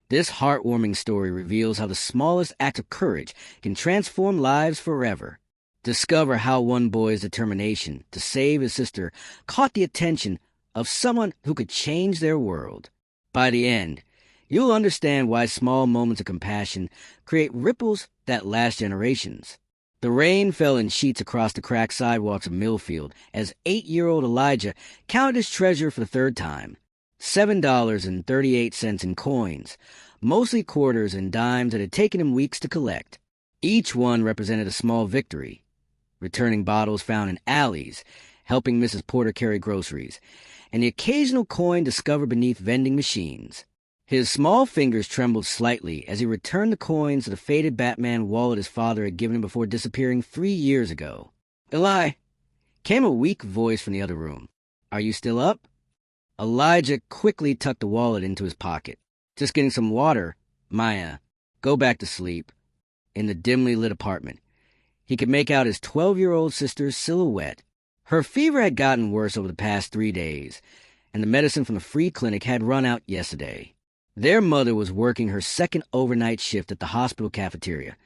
This heartwarming story reveals how the smallest act of courage can transform lives forever. Discover how one boy's determination to save his sister caught the attention of someone who could change their world. By the end, you'll understand why small moments of compassion create ripples that last generations. The rain fell in sheets across the cracked sidewalks of Millfield as 8-year-old Elijah counted his treasure for the third time. $7.38 in coins, mostly quarters and dimes that had taken him weeks to collect. Each one represented a small victory. Returning bottles found in alleys, helping Mrs. Porter carry groceries, and the occasional coin discovered beneath vending machines. His small fingers trembled slightly as he returned the coins to the faded Batman wallet his father had given him before disappearing 3 years ago. "Eli," came a weak voice from the other room. "Are you still up?" Elijah quickly tucked the wallet into his pocket. "Just getting some water, Maya. Go back to sleep." In the dimly lit apartment, he could make out his 12-year-old sister's silhouette. Her fever had gotten worse over the past 3 days, and the medicine from the free clinic had run out yesterday. Their mother was working her second overnight shift at the hospital cafeteria,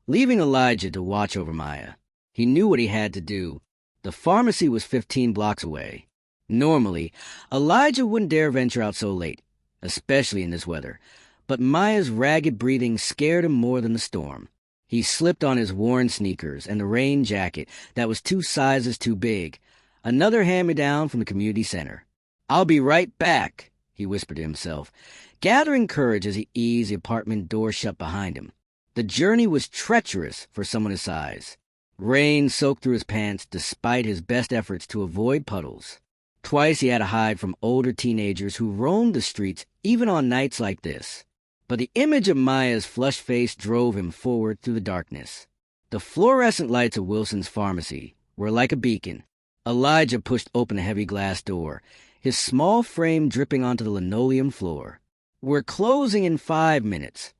leaving Elijah to watch over Maya. He knew what he had to do. The pharmacy was 15 blocks away. Normally, Elijah wouldn't dare venture out so late, especially in this weather, but Maya's ragged breathing scared him more than the storm. He slipped on his worn sneakers and the rain jacket that was 2 sizes too big, another hand-me-down from the community center. "I'll be right back," he whispered to himself, gathering courage as he eased the apartment door shut behind him. The journey was treacherous for someone his size. Rain soaked through his pants despite his best efforts to avoid puddles. Twice he had to hide from older teenagers who roamed the streets even on nights like this. But the image of Maya's flushed face drove him forward through the darkness. The fluorescent lights of Wilson's pharmacy were like a beacon. Elijah pushed open the heavy glass door, his small frame dripping onto the linoleum floor. "We're closing in 5 minutes,"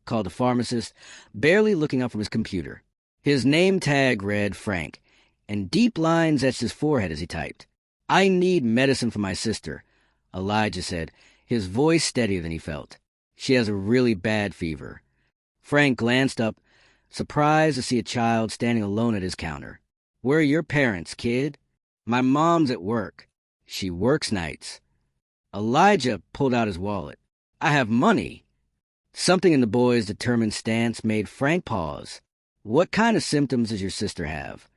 called the pharmacist, barely looking up from his computer. His name tag read Frank, and deep lines etched his forehead as he typed. "I need medicine for my sister," Elijah said, his voice steadier than he felt. "She has a really bad fever." Frank glanced up, surprised to see a child standing alone at his counter. "Where are your parents, kid?" "My mom's at work. She works nights." Elijah pulled out his wallet. "I have money." Something in the boy's determined stance made Frank pause. "What kind of symptoms does your sister have?"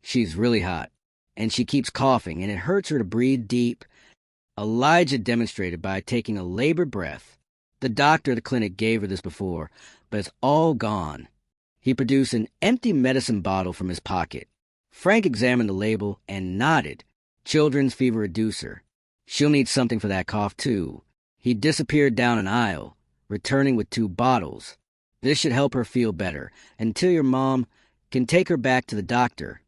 "She's really hot, and she keeps coughing, and it hurts her to breathe deep." Elijah demonstrated by taking a labored breath. The doctor at the clinic gave her this before, but it's all gone. He produced an empty medicine bottle from his pocket. Frank examined the label and nodded. "Children's fever reducer. She'll need something for that cough, too." He disappeared down an aisle, returning with 2 bottles. "This should help her feel better, until your mom can take her back to the doctor."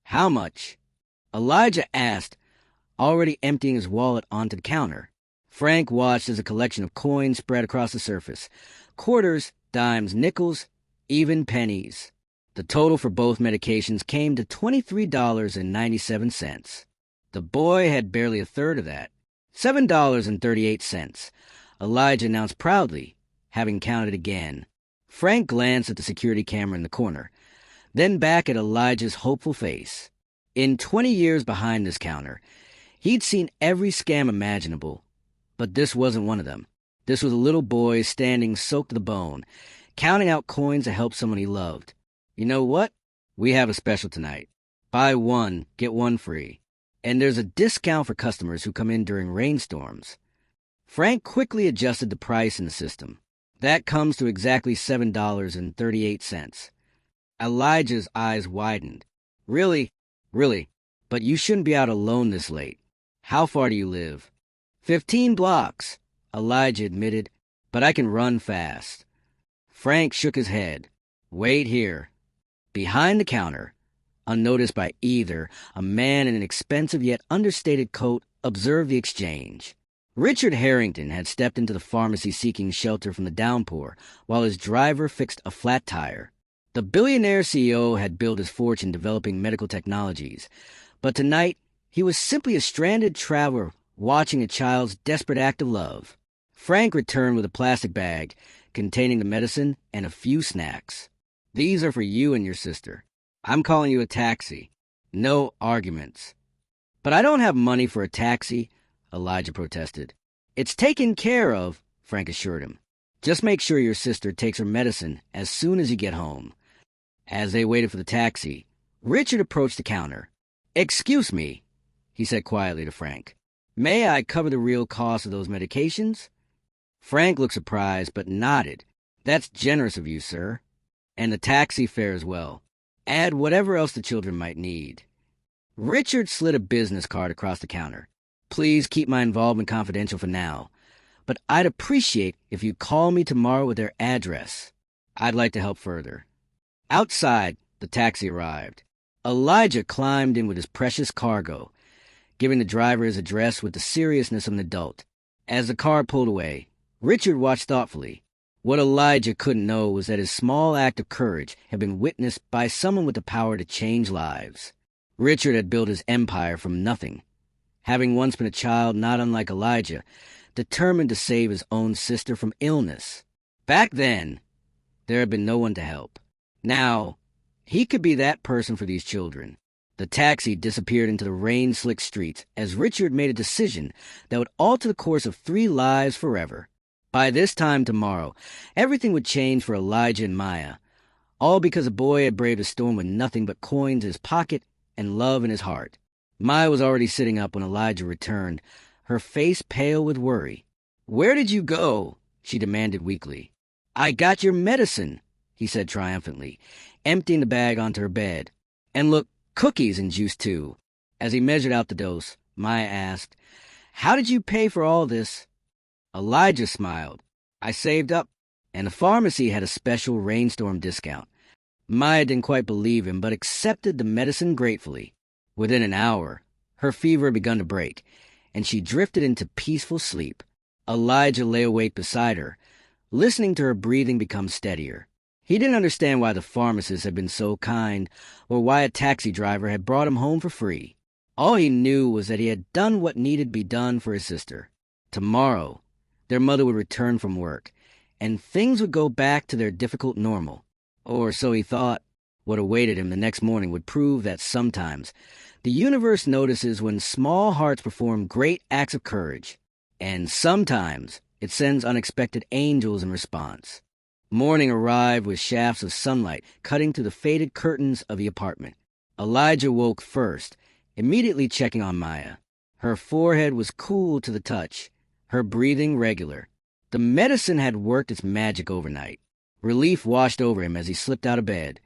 "How much?" Elijah asked, already emptying his wallet onto the counter. Frank watched as a collection of coins spread across the surface. Quarters, dimes, nickels, even pennies. The total for both medications came to $23.97. The boy had barely a third of that. $7.38, Elijah announced proudly, having counted again. Frank glanced at the security camera in the corner, then back at Elijah's hopeful face. In 20 years behind this counter, he'd seen every scam imaginable, but this wasn't one of them. This was a little boy standing soaked to the bone, counting out coins to help someone he loved. "You know what? We have a special tonight. Buy 1, get 1 free. And there's a discount for customers who come in during rainstorms." Frank quickly adjusted the price in the system. "That comes to exactly $7.38. Elijah's eyes widened. Really? But you shouldn't be out alone this late. How far do you live?" 15 blocks, Elijah admitted, "but I can run fast." Frank shook his head. "Wait here." Behind the counter, unnoticed by either, a man in an expensive yet understated coat observed the exchange. Richard Harrington had stepped into the pharmacy seeking shelter from the downpour, while his driver fixed a flat tire. The billionaire CEO had built his fortune developing medical technologies, but tonight he was simply a stranded traveler watching a child's desperate act of love. Frank returned with a plastic bag containing the medicine and a few snacks. "These are for you and your sister. I'm calling you a taxi. No arguments." "But I don't have money for a taxi," Elijah protested. "It's taken care of," Frank assured him. "Just make sure your sister takes her medicine as soon as you get home." As they waited for the taxi, Richard approached the counter. "Excuse me," he said quietly to Frank. "May I cover the real cost of those medications?" Frank looked surprised, but nodded. "That's generous of you, sir. And the taxi fare as well. Add whatever else the children might need." Richard slid a business card across the counter. "Please keep my involvement confidential for now, but I'd appreciate if you call me tomorrow with their address. I'd like to help further." Outside, the taxi arrived. Elijah climbed in with his precious cargo, giving the driver his address with the seriousness of an adult. As the car pulled away, Richard watched thoughtfully. What Elijah couldn't know was that his small act of courage had been witnessed by someone with the power to change lives. Richard had built his empire from nothing, having once been a child not unlike Elijah, determined to save his own sister from illness. Back then, there had been no one to help. Now, he could be that person for these children. The taxi disappeared into the rain-slicked streets as Richard made a decision that would alter the course of 3 lives forever. By this time tomorrow, everything would change for Elijah and Maya, all because a boy had braved a storm with nothing but coins in his pocket and love in his heart. Maya was already sitting up when Elijah returned, her face pale with worry. "Where did you go?" she demanded weakly. "I got your medicine," he said triumphantly, emptying the bag onto her bed. "And look, cookies and juice too." As he measured out the dose, Maya asked, "How did you pay for all this?" Elijah smiled. "I saved up, and the pharmacy had a special rainstorm discount." Maya didn't quite believe him, but accepted the medicine gratefully. Within an hour, her fever had begun to break, and she drifted into peaceful sleep. Elijah lay awake beside her, listening to her breathing become steadier. He didn't understand why the pharmacist had been so kind, or why a taxi driver had brought him home for free. All he knew was that he had done what needed to be done for his sister. Tomorrow, their mother would return from work, and things would go back to their difficult normal. Or so he thought. What awaited him the next morning would prove that sometimes the universe notices when small hearts perform great acts of courage, and sometimes it sends unexpected angels in response. Morning arrived with shafts of sunlight cutting through the faded curtains of the apartment. Elijah woke first, immediately checking on Maya. Her forehead was cool to the touch, her breathing regular. The medicine had worked its magic overnight. Relief washed over him as he slipped out of bed,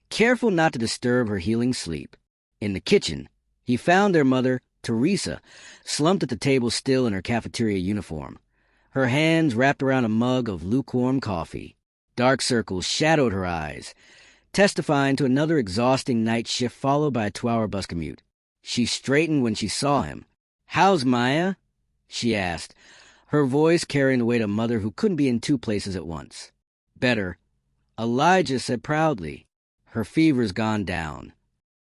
careful not to disturb her healing sleep. In the kitchen, he found their mother, Teresa, slumped at the table still in her cafeteria uniform, her hands wrapped around a mug of lukewarm coffee. Dark circles shadowed her eyes, testifying to another exhausting night shift followed by a 2-hour bus commute. She straightened when she saw him. "How's Maya?" she asked, her voice carrying the weight of a mother who couldn't be in 2 places at once. "Better," Elijah said proudly. "Her fever's gone down."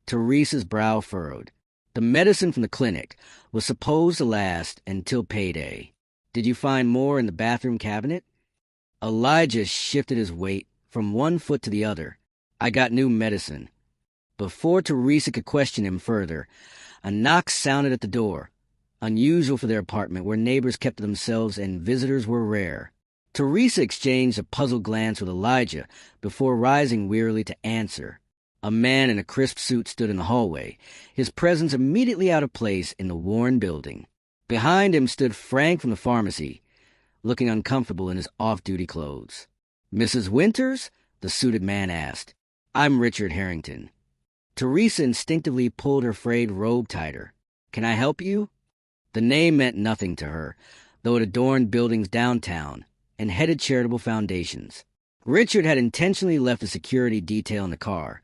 Teresa's brow furrowed. The medicine from the clinic was supposed to last until payday. "Did you find more in the bathroom cabinet?" Elijah shifted his weight from one foot to the other. "I got new medicine." Before Teresa could question him further, a knock sounded at the door, unusual for their apartment where neighbors kept to themselves and visitors were rare. Teresa exchanged a puzzled glance with Elijah before rising wearily to answer. A man in a crisp suit stood in the hallway, his presence immediately out of place in the worn building. Behind him stood Frank from the pharmacy, looking uncomfortable in his off-duty clothes. "Mrs. Winters?" the suited man asked. "I'm Richard Harrington." Teresa instinctively pulled her frayed robe tighter. "Can I help you?" The name meant nothing to her, though it adorned buildings downtown and headed charitable foundations. Richard had intentionally left the security detail in the car,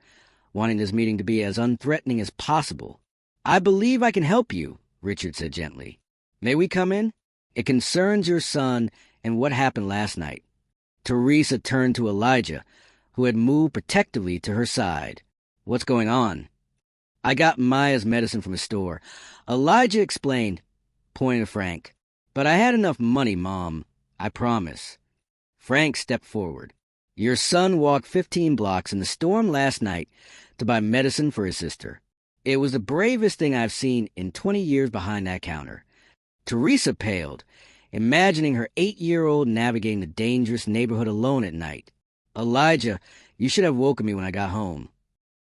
wanting this meeting to be as unthreatening as possible. "I believe I can help you," Richard said gently. "May we come in? It concerns your son and what happened last night." Teresa turned to Elijah, who had moved protectively to her side. "What's going on?" "I got Maya's medicine from a store," Elijah explained, pointing to Frank. "But I had enough money, Mom." I promise. Frank stepped forward. Your son walked 15 blocks in the storm last night to buy medicine for his sister. It was the bravest thing I've seen in 20 years behind that counter. Teresa paled, imagining her 8-year-old navigating the dangerous neighborhood alone at night. Elijah, you should have woken me when I got home.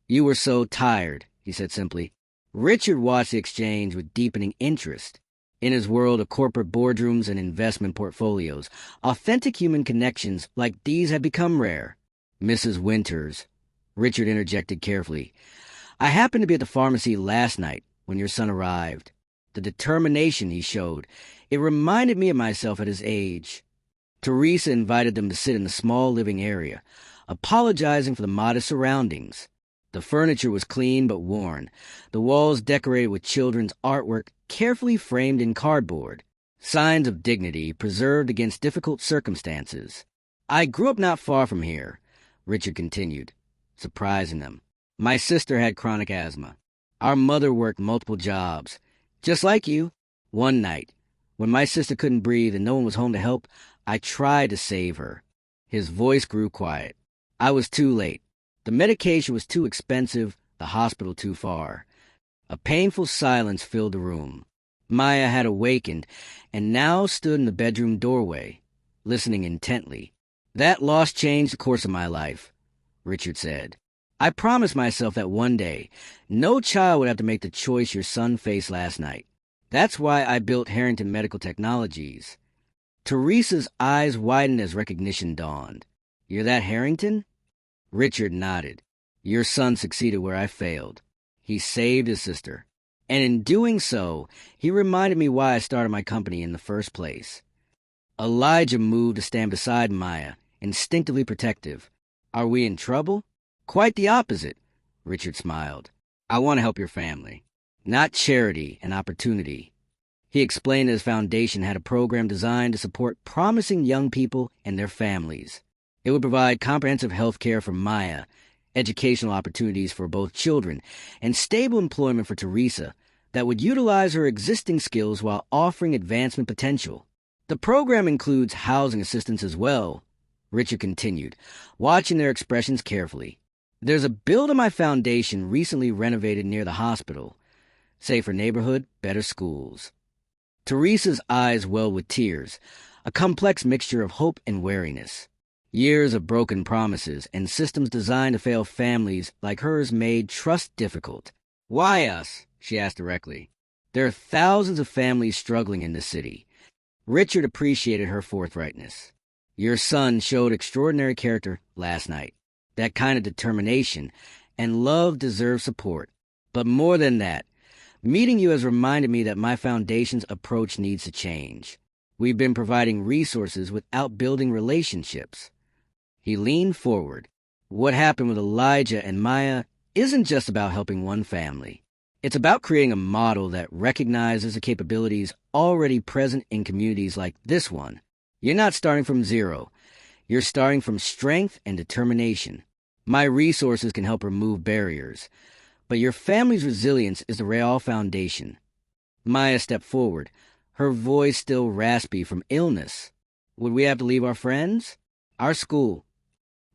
You were so tired, he said simply. Richard watched the exchange with deepening interest. In his world of corporate boardrooms and investment portfolios, authentic human connections like these had become rare. Mrs. Winters, Richard interjected carefully, I happened to be at the pharmacy last night when your son arrived. The determination he showed, it reminded me of myself at his age. Teresa invited them to sit in the small living area, apologizing for the modest surroundings. The furniture was clean but worn, the walls decorated with children's artwork carefully framed in cardboard, signs of dignity preserved against difficult circumstances. I grew up not far from here, Richard continued, surprising them. My sister had chronic asthma. Our mother worked multiple jobs. Just like you. One night, when my sister couldn't breathe and no one was home to help, I tried to save her. His voice grew quiet. I was too late. The medication was too expensive, the hospital too far. A painful silence filled the room. Maya had awakened and now stood in the bedroom doorway, listening intently. That loss changed the course of my life, Richard said. I promised myself that one day, no child would have to make the choice your son faced last night. That's why I built Harrington Medical Technologies. Teresa's eyes widened as recognition dawned. You're that Harrington? Richard nodded. Your son succeeded where I failed. He saved his sister. And in doing so, he reminded me why I started my company in the first place. Elijah moved to stand beside Maya, instinctively protective. Are we in trouble? Quite the opposite, Richard smiled. I want to help your family. Not charity and opportunity. He explained that his foundation had a program designed to support promising young people and their families. It would provide comprehensive health care for Maya, educational opportunities for both children, and stable employment for Teresa that would utilize her existing skills while offering advancement potential. The program includes housing assistance as well, Richard continued, watching their expressions carefully. There's a building my foundation recently renovated near the hospital. Safer neighborhood, better schools. Teresa's eyes welled with tears, a complex mixture of hope and wariness. Years of broken promises and systems designed to fail families like hers made trust difficult. Why us? She asked directly. There are thousands of families struggling in this city. Richard appreciated her forthrightness. Your son showed extraordinary character last night. That kind of determination and love deserves support. But more than that, meeting you has reminded me that my foundation's approach needs to change. We've been providing resources without building relationships. He leaned forward. What happened with Elijah and Maya isn't just about helping one family. It's about creating a model that recognizes the capabilities already present in communities like this one. You're not starting from zero. You're starting from strength and determination. My resources can help remove barriers, but your family's resilience is the real foundation. Maya stepped forward, her voice still raspy from illness. Would we have to leave our friends? Our school?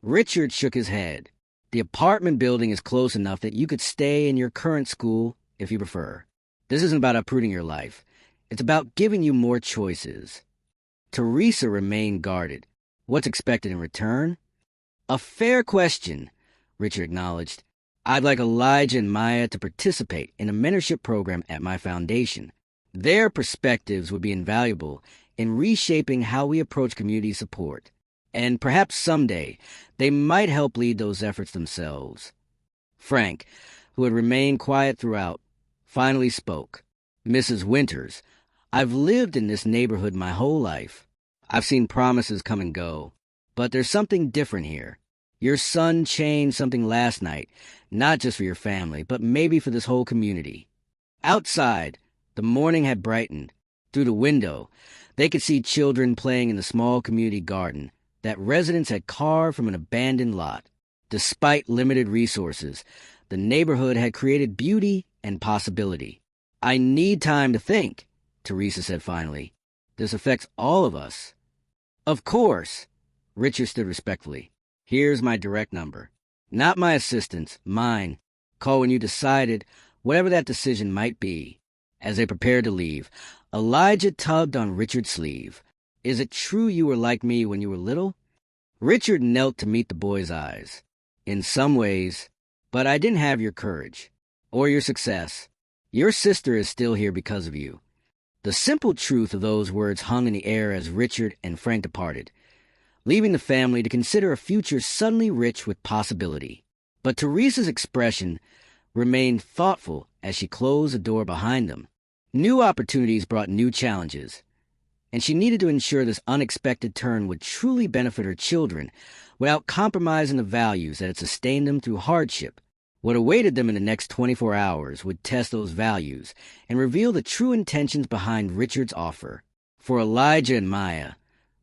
Richard shook his head. The apartment building is close enough that you could stay in your current school if you prefer. This isn't about uprooting your life. It's about giving you more choices. Teresa remained guarded. What's expected in return? A fair question, Richard acknowledged. I'd like Elijah and Maya to participate in a mentorship program at my foundation. Their perspectives would be invaluable in reshaping how we approach community support. And perhaps someday, they might help lead those efforts themselves. Frank, who had remained quiet throughout, finally spoke. Mrs. Winters, I've lived in this neighborhood my whole life. I've seen promises come and go. But there's something different here. Your son changed something last night, not just for your family, but maybe for this whole community. Outside, the morning had brightened. Through the window, they could see children playing in the small community garden that residents had carved from an abandoned lot. Despite limited resources, the neighborhood had created beauty and possibility. I need time to think, Teresa said finally. This affects all of us. Of course. Richard stood respectfully. Here's my direct number. Not my assistant's, mine. Call when you decided, whatever that decision might be. As they prepared to leave, Elijah tugged on Richard's sleeve. Is it true you were like me when you were little? Richard knelt to meet the boy's eyes. In some ways, but I didn't have your courage. Or your success. Your sister is still here because of you. The simple truth of those words hung in the air as Richard and Frank departed, leaving the family to consider a future suddenly rich with possibility. But Teresa's expression remained thoughtful as she closed the door behind them. New opportunities brought new challenges, and she needed to ensure this unexpected turn would truly benefit her children without compromising the values that had sustained them through hardship. What awaited them in the next 24 hours would test those values and reveal the true intentions behind Richard's offer. For Elijah and Maya,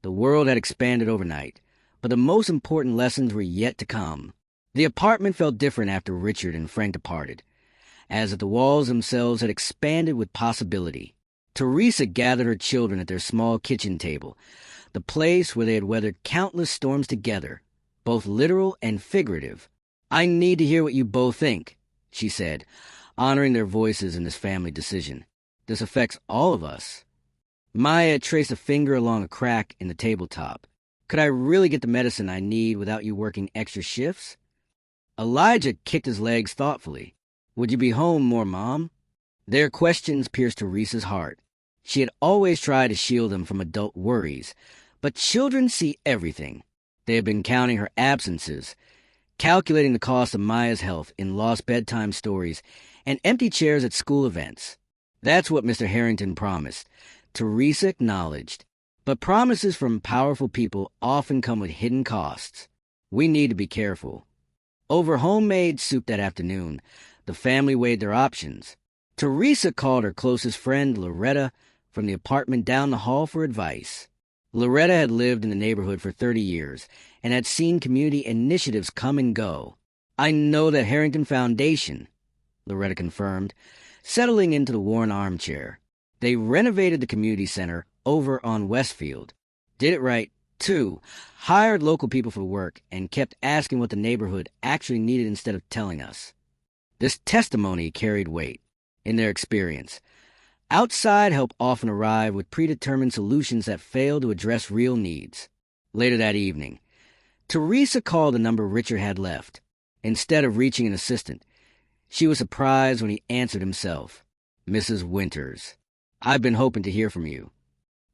the world had expanded overnight, but the most important lessons were yet to come. The apartment felt different after Richard and Frank departed, as if the walls themselves had expanded with possibility. Teresa gathered her children at their small kitchen table, the place where they had weathered countless storms together, both literal and figurative. I need to hear what you both think, she said, honoring their voices in this family decision. This affects all of us. Maya traced a finger along a crack in the tabletop. Could I really get the medicine I need without you working extra shifts? Elijah kicked his legs thoughtfully. Would you be home more, Mom? Their questions pierced Teresa's heart. She had always tried to shield them from adult worries, but children see everything. They had been counting her absences, calculating the cost of Maya's health in lost bedtime stories and empty chairs at school events. That's what Mr. Harrington promised, Teresa acknowledged. But promises from powerful people often come with hidden costs. We need to be careful. Over homemade soup that afternoon, the family weighed their options. Teresa called her closest friend, Loretta, from the apartment down the hall for advice. Loretta had lived in the neighborhood for 30 years and had seen community initiatives come and go. I know that Harrington Foundation, Loretta confirmed, settling into the worn armchair. They renovated the community center over on Westfield. Did it right, too. Hired local people for work and kept asking what the neighborhood actually needed instead of telling us. This testimony carried weight. In their experience, outside help often arrive with predetermined solutions that fail to address real needs. Later that evening, Teresa called the number Richard had left. Instead of reaching an assistant, she was surprised when he answered himself. Mrs. Winters, I've been hoping to hear from you.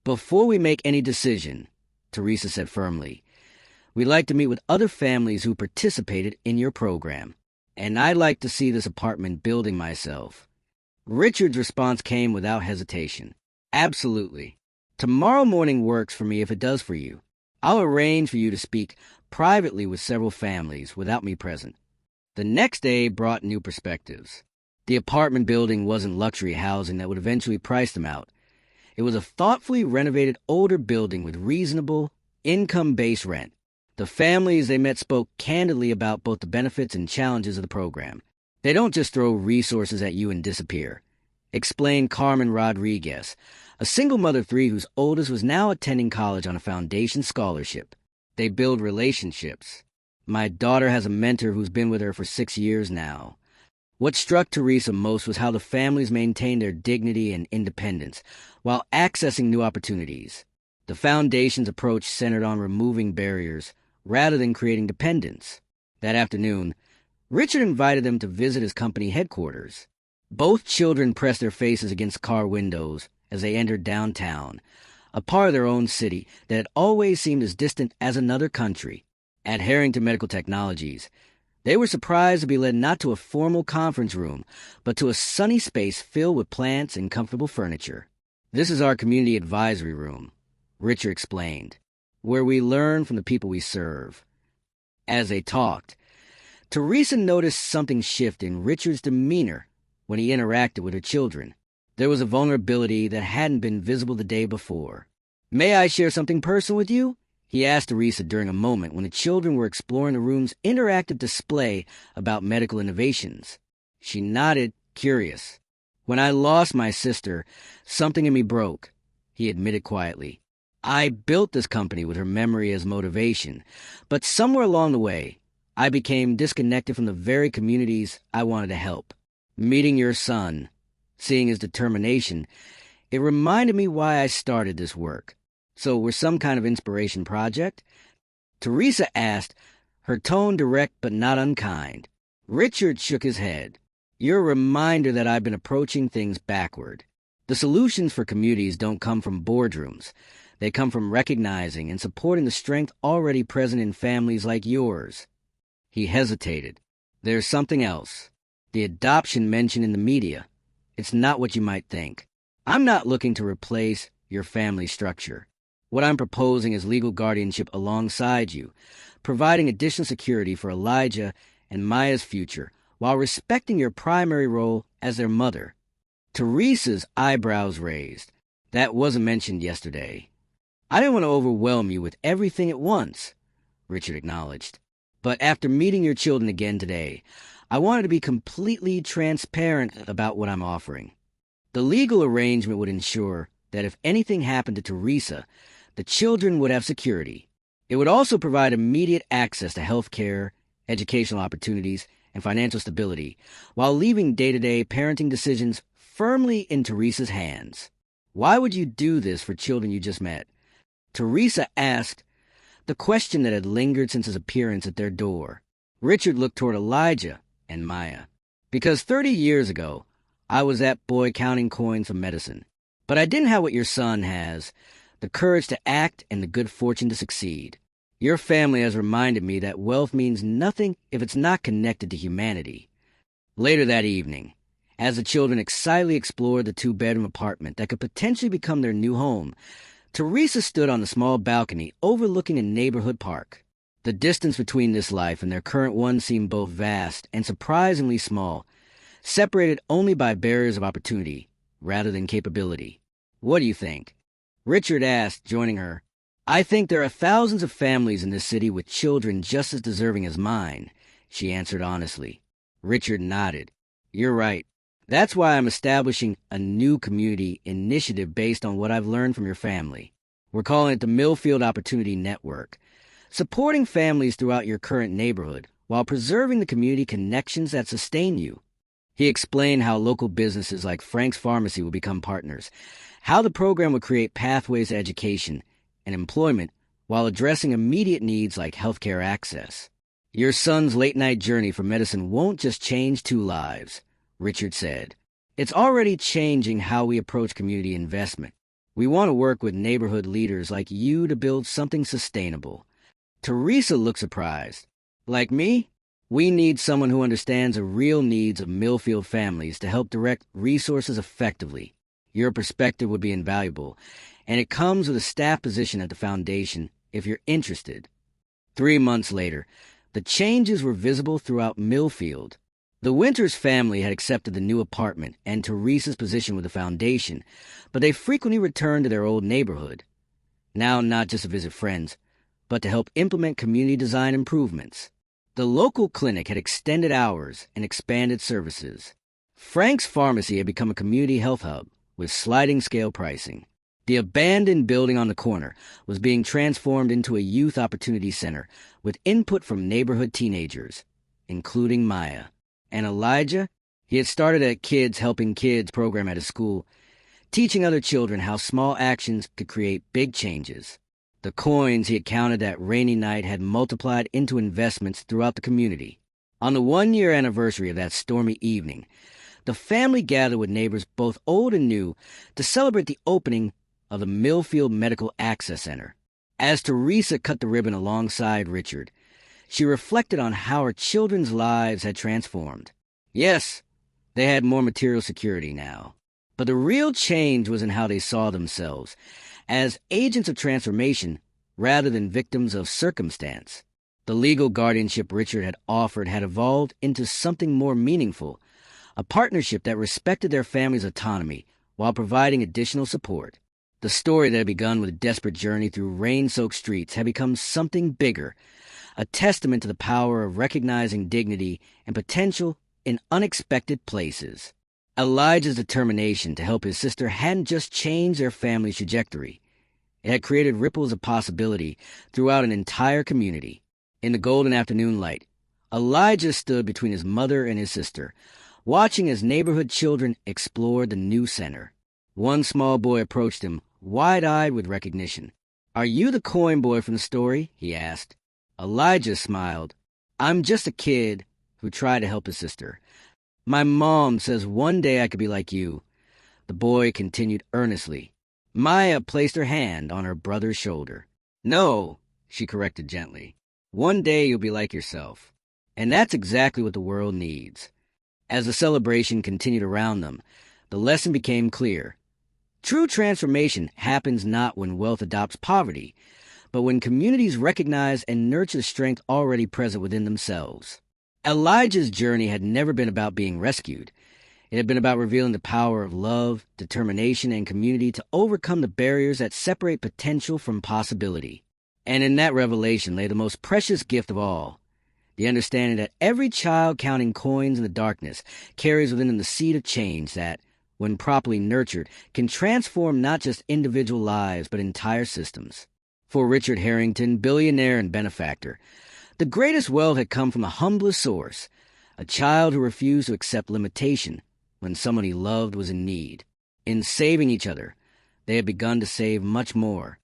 Before we make any decision, Teresa said firmly, we'd like to meet with other families who participated in your program, and I'd like to see this apartment building myself. Richard's response came without hesitation. Absolutely. Tomorrow morning works for me if it does for you. I'll arrange for you to speak privately with several families without me present. The next day brought new perspectives. The apartment building wasn't luxury housing that would eventually price them out. It was a thoughtfully renovated older building with reasonable, income-based rent. The families they met spoke candidly about both the benefits and challenges of the program. They don't just throw resources at you and disappear, explained Carmen Rodriguez, a single mother of 3 whose oldest was now attending college on a foundation scholarship. They build relationships. My daughter has a mentor who's been with her for 6 years now. What struck Teresa most was how the families maintained their dignity and independence while accessing new opportunities. The foundation's approach centered on removing barriers rather than creating dependence. That afternoon, Richard invited them to visit his company headquarters. Both children pressed their faces against car windows as they entered downtown, a part of their own city that had always seemed as distant as another country. At Harrington Medical Technologies, they were surprised to be led not to a formal conference room, but to a sunny space filled with plants and comfortable furniture. This is our community advisory room, Richard explained, where we learn from the people we serve. As they talked, Teresa noticed something shift in Richard's demeanor when he interacted with her children. There was a vulnerability that hadn't been visible the day before. May I share something personal with you? He asked Teresa during a moment when the children were exploring the room's interactive display about medical innovations. She nodded, curious. When I lost my sister, something in me broke, he admitted quietly. I built this company with her memory as motivation, but somewhere along the way, I became disconnected from the very communities I wanted to help. Meeting your son, seeing his determination, it reminded me why I started this work. So we're some kind of inspiration project? Teresa asked, her tone direct but not unkind. Richard shook his head. You're a reminder that I've been approaching things backward. The solutions for communities don't come from boardrooms. They come from recognizing and supporting the strength already present in families like yours. He hesitated. There's something else. The adoption mentioned in the media. It's not what you might think. I'm not looking to replace your family structure. What I'm proposing is legal guardianship alongside you, providing additional security for Elijah and Maya's future while respecting your primary role as their mother. Teresa's eyebrows raised. That wasn't mentioned yesterday. I didn't want to overwhelm you with everything at once, Richard acknowledged. But after meeting your children again today, I wanted to be completely transparent about what I'm offering. The legal arrangement would ensure that if anything happened to Teresa, the children would have security. It would also provide immediate access to health care, educational opportunities, and financial stability, while leaving day-to-day parenting decisions firmly in Teresa's hands. Why would you do this for children you just met? Teresa asked, the question that had lingered since his appearance at their door. Richard looked toward Elijah and Maya. Because 30 years ago, I was that boy counting coins for medicine. But I didn't have what your son has, the courage to act and the good fortune to succeed. Your family has reminded me that wealth means nothing if it's not connected to humanity. Later that evening, as the children excitedly explored the two-bedroom apartment that could potentially become their new home, Teresa stood on the small balcony overlooking a neighborhood park. The distance between this life and their current one seemed both vast and surprisingly small, separated only by barriers of opportunity rather than capability. What do you think? Richard asked, joining her. I think there are thousands of families in this city with children just as deserving as mine, she answered honestly. Richard nodded. You're right. That's why I'm establishing a new community initiative based on what I've learned from your family. We're calling it the Millfield Opportunity Network, supporting families throughout your current neighborhood while preserving the community connections that sustain you. He explained how local businesses like Frank's Pharmacy will become partners, how the program will create pathways to education and employment while addressing immediate needs like healthcare access. Your son's late-night journey for medicine won't just change 2 lives, Richard said. It's already changing how we approach community investment. We want to work with neighborhood leaders like you to build something sustainable. Teresa looked surprised. Like me? We need someone who understands the real needs of Millfield families to help direct resources effectively. Your perspective would be invaluable, and it comes with a staff position at the foundation if you're interested. 3 months later, the changes were visible throughout Millfield. The Winters family had accepted the new apartment and Teresa's position with the foundation, but they frequently returned to their old neighborhood. Now not just to visit friends, but to help implement community design improvements. The local clinic had extended hours and expanded services. Frank's Pharmacy had become a community health hub with sliding scale pricing. The abandoned building on the corner was being transformed into a youth opportunity center with input from neighborhood teenagers, including Maya. And Elijah, he had started a Kids Helping Kids program at his school, teaching other children how small actions could create big changes. The coins he had counted that rainy night had multiplied into investments throughout the community. On the 1-year anniversary of that stormy evening, the family gathered with neighbors both old and new to celebrate the opening of the Millfield Medical Access Center. As Teresa cut the ribbon alongside Richard, she reflected on how her children's lives had transformed. Yes, they had more material security now, but the real change was in how they saw themselves, as agents of transformation rather than victims of circumstance. The legal guardianship Richard had offered had evolved into something more meaningful, a partnership that respected their family's autonomy while providing additional support. The story that had begun with a desperate journey through rain-soaked streets had become something bigger, a testament to the power of recognizing dignity and potential in unexpected places. Elijah's determination to help his sister hadn't just changed their family's trajectory. It had created ripples of possibility throughout an entire community. In the golden afternoon light, Elijah stood between his mother and his sister, watching as neighborhood children explored the new center. One small boy approached him, wide-eyed with recognition. "Are you the coin boy from the story?" he asked. Elijah smiled. "I'm just a kid who tried to help his sister. My mom says one day I could be like you." The boy continued earnestly. Maya placed her hand on her brother's shoulder. "No," she corrected gently. "One day you'll be like yourself." And that's exactly what the world needs. As the celebration continued around them, the lesson became clear. True transformation happens not when wealth adopts poverty, but when communities recognize and nurture the strength already present within themselves. Elijah's journey had never been about being rescued. It had been about revealing the power of love, determination, and community to overcome the barriers that separate potential from possibility. And in that revelation lay the most precious gift of all, the understanding that every child counting coins in the darkness carries within them the seed of change that, when properly nurtured, can transform not just individual lives but entire systems. For Richard Harrington, billionaire and benefactor, the greatest wealth had come from the humblest source, a child who refused to accept limitation when someone he loved was in need. In saving each other, they had begun to save much more.